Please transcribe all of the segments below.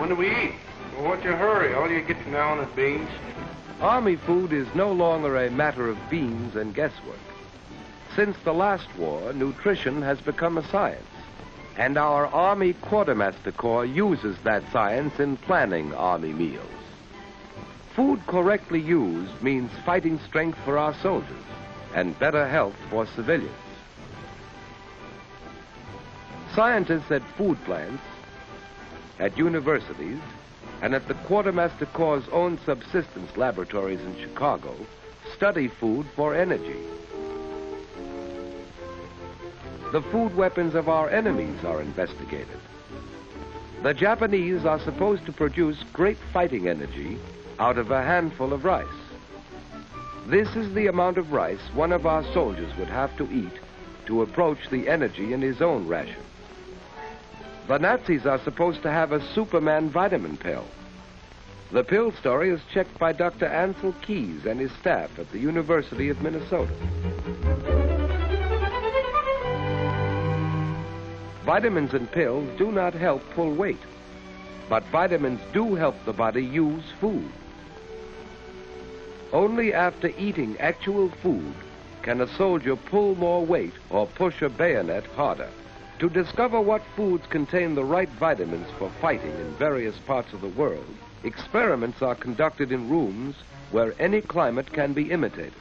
When do we eat? Well, what's your hurry? All you get now is beans. Army food is no longer a matter of beans and guesswork. Since the last war, nutrition has become a science, and our Army Quartermaster Corps uses that science in planning Army meals. Food correctly used means fighting strength for our soldiers and better health for civilians. Scientists at food plants, at universities, and at the Quartermaster Corps' own subsistence laboratories in Chicago study food for energy. The food weapons of our enemies are investigated. The Japanese are supposed to produce great fighting energy out of a handful of rice. This is the amount of rice one of our soldiers would have to eat to approach the energy in his own ration. The Nazis are supposed to have a Superman vitamin pill. The pill story is checked by Dr. Ansel Keys and his staff at the University of Minnesota. Vitamins and pills do not help pull weight, but vitamins do help the body use food. Only after eating actual food can a soldier pull more weight or push a bayonet harder. To discover what foods contain the right vitamins for fighting in various parts of the world, experiments are conducted in rooms where any climate can be imitated.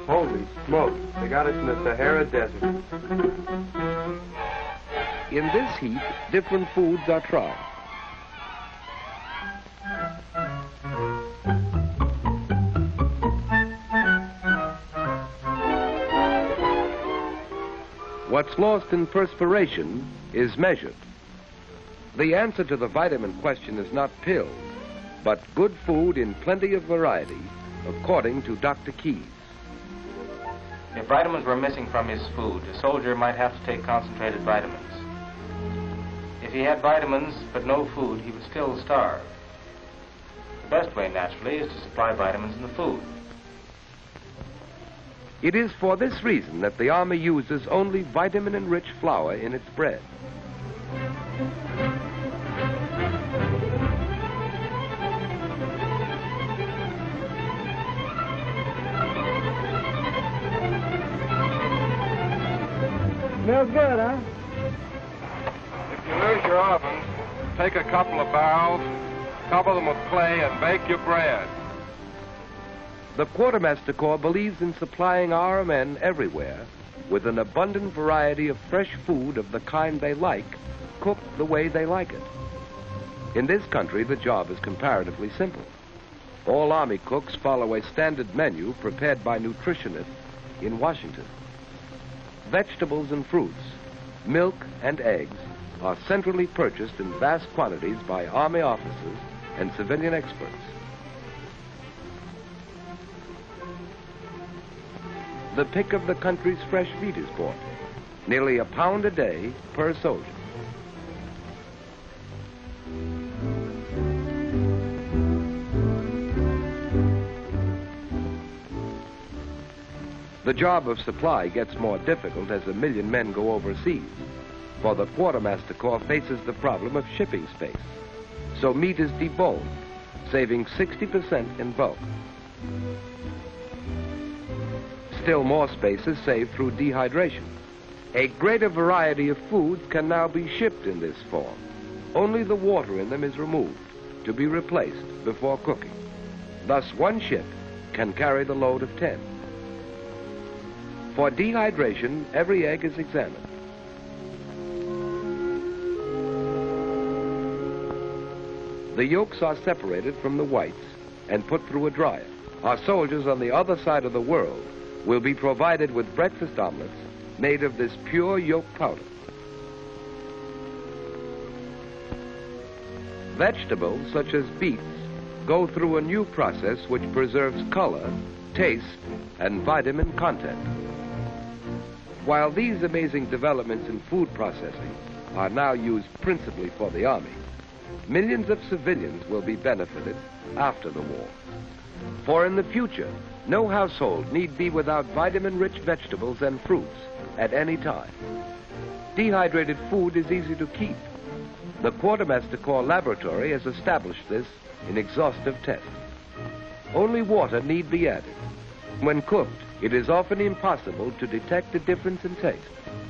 Holy smoke, they got us in the Sahara Desert. In this heat, different foods are tried. What's lost in perspiration is measured. The answer to the vitamin question is not pills, but good food in plenty of variety, according to Dr. Keys. If vitamins were missing from his food, a soldier might have to take concentrated vitamins. If he had vitamins but no food, he would still starve. The best way, naturally, is to supply vitamins in the food. It is for this reason that the Army uses only vitamin-enriched flour in its bread. Smells good, huh? If you lose your ovens, take a couple of barrels, cover them with clay, and bake your bread. The Quartermaster Corps believes in supplying our men everywhere with an abundant variety of fresh food of the kind they like, cooked the way they like it. In this country, the job is comparatively simple. All Army cooks follow a standard menu prepared by nutritionists in Washington. Vegetables and fruits, milk and eggs are centrally purchased in vast quantities by Army officers and civilian experts. The pick of the country's fresh meat is bought, nearly £1 a day per soldier. The job of supply gets more difficult as 1 million men go overseas, for the Quartermaster Corps faces the problem of shipping space. So meat is deboned, saving 60% in bulk. Still more space is saved through dehydration. A greater variety of foods can now be shipped in this form. Only the water in them is removed to be replaced before cooking. Thus, one ship can carry the load of 10. For dehydration, every egg is examined. The yolks are separated from the whites and put through a dryer. Our soldiers on the other side of the world will be provided with breakfast omelets made of this pure yolk powder. Vegetables, such as beets, go through a new process which preserves color, taste, and vitamin content. While these amazing developments in food processing are now used principally for the Army, millions of civilians will be benefited after the war. For in the future, no household need be without vitamin-rich vegetables and fruits at any time. Dehydrated food is easy to keep, The Quartermaster Corps Laboratory has established this in exhaustive tests. Only water need be added. When cooked, it is often impossible to detect a difference in taste,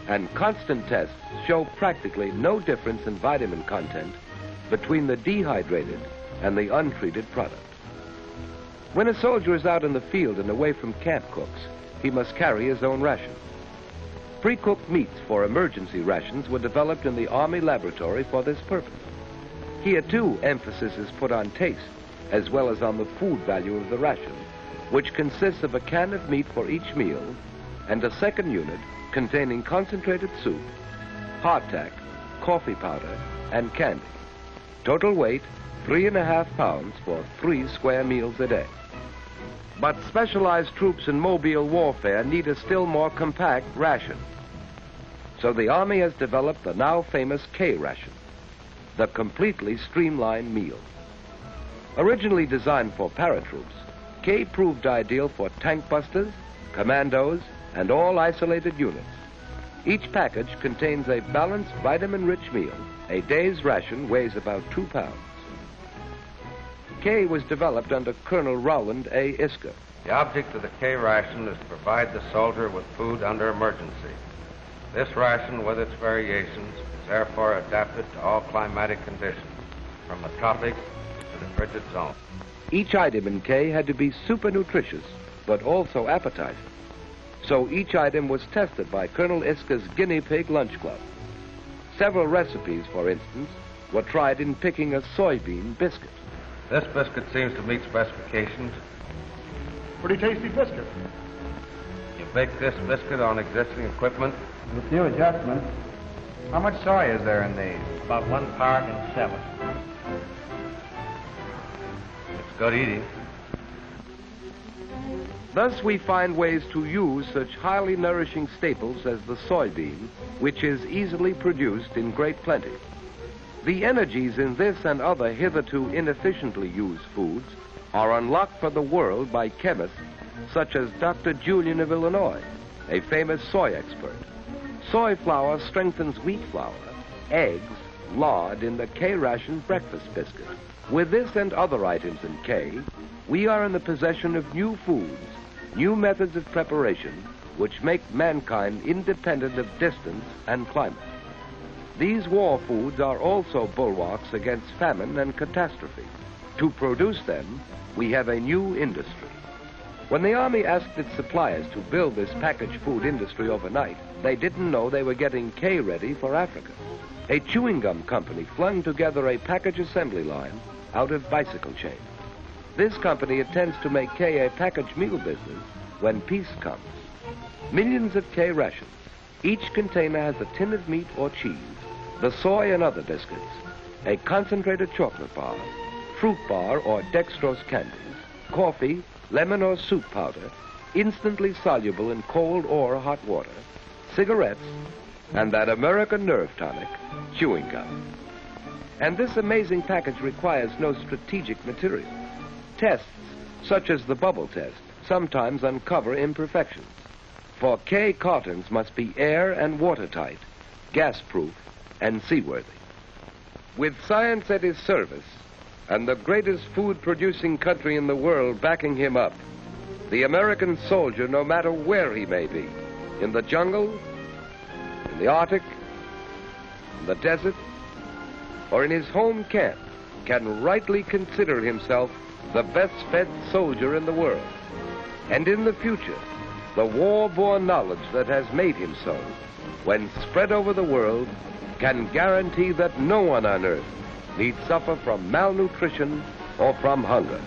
and constant tests show practically no difference in vitamin content between the dehydrated and the untreated product. When a soldier is out in the field and away from camp cooks, he must carry his own ration. Pre-cooked meats for emergency rations were developed in the Army laboratory for this purpose. Here, too, emphasis is put on taste, as well as on the food value of the ration, which consists of a can of meat for each meal and a second unit containing concentrated soup, hardtack, coffee powder, and candy. Total weight, 3.5 pounds for 3 square meals a day. But specialized troops in mobile warfare need a still more compact ration. So the Army has developed the now famous K ration, the completely streamlined meal. Originally designed for paratroops, K proved ideal for tank busters, commandos, and all isolated units. Each package contains a balanced vitamin-rich meal. A day's ration weighs about 2 pounds. K was developed under Colonel Rowland A. Isker. The object of the K ration is to provide the soldier with food under emergency. This ration, with its variations, is therefore adapted to all climatic conditions, from the tropics to the frigid zone. Each item in K had to be super nutritious, but also appetizing. So each item was tested by Colonel Isker's Guinea Pig Lunch Club. Several recipes, for instance, were tried in picking a soybean biscuit. This biscuit seems to meet specifications. Pretty tasty biscuit. You bake this biscuit on existing equipment. With a few adjustments. How much soy is there in these? About 1 part in 7. It's good eating. Thus we find ways to use such highly nourishing staples as the soybean, which is easily produced in great plenty. The energies in this and other hitherto inefficiently used foods are unlocked for the world by chemists such as Dr. Julian of Illinois, a famous soy expert. Soy flour strengthens wheat flour, eggs, lard in the K ration breakfast biscuit. With this and other items in K, we are in the possession of new foods, new methods of preparation, which make mankind independent of distance and climate. These war foods are also bulwarks against famine and catastrophe. To produce them, we have a new industry. When the Army asked its suppliers to build this packaged food industry overnight, they didn't know they were getting K ready for Africa. A chewing gum company flung together a package assembly line out of bicycle chain. This company intends to make K a packaged meal business when peace comes. Millions of K rations. Each container has a tin of meat or cheese, the soy and other biscuits, a concentrated chocolate bar, fruit bar or dextrose candies, coffee, lemon or soup powder, instantly soluble in cold or hot water, cigarettes, and that American nerve tonic, chewing gum. And this amazing package requires no strategic material. Tests, such as the bubble test, sometimes uncover imperfections. For K cartons must be air and watertight, gas-proof, and seaworthy. With science at his service, and the greatest food-producing country in the world backing him up, the American soldier, no matter where he may be, in the jungle, in the Arctic, in the desert, or in his home camp, can rightly consider himself the best-fed soldier in the world. And in the future, the war-born knowledge that has made him so, when spread over the world, can guarantee that no one on earth need suffer from malnutrition or from hunger.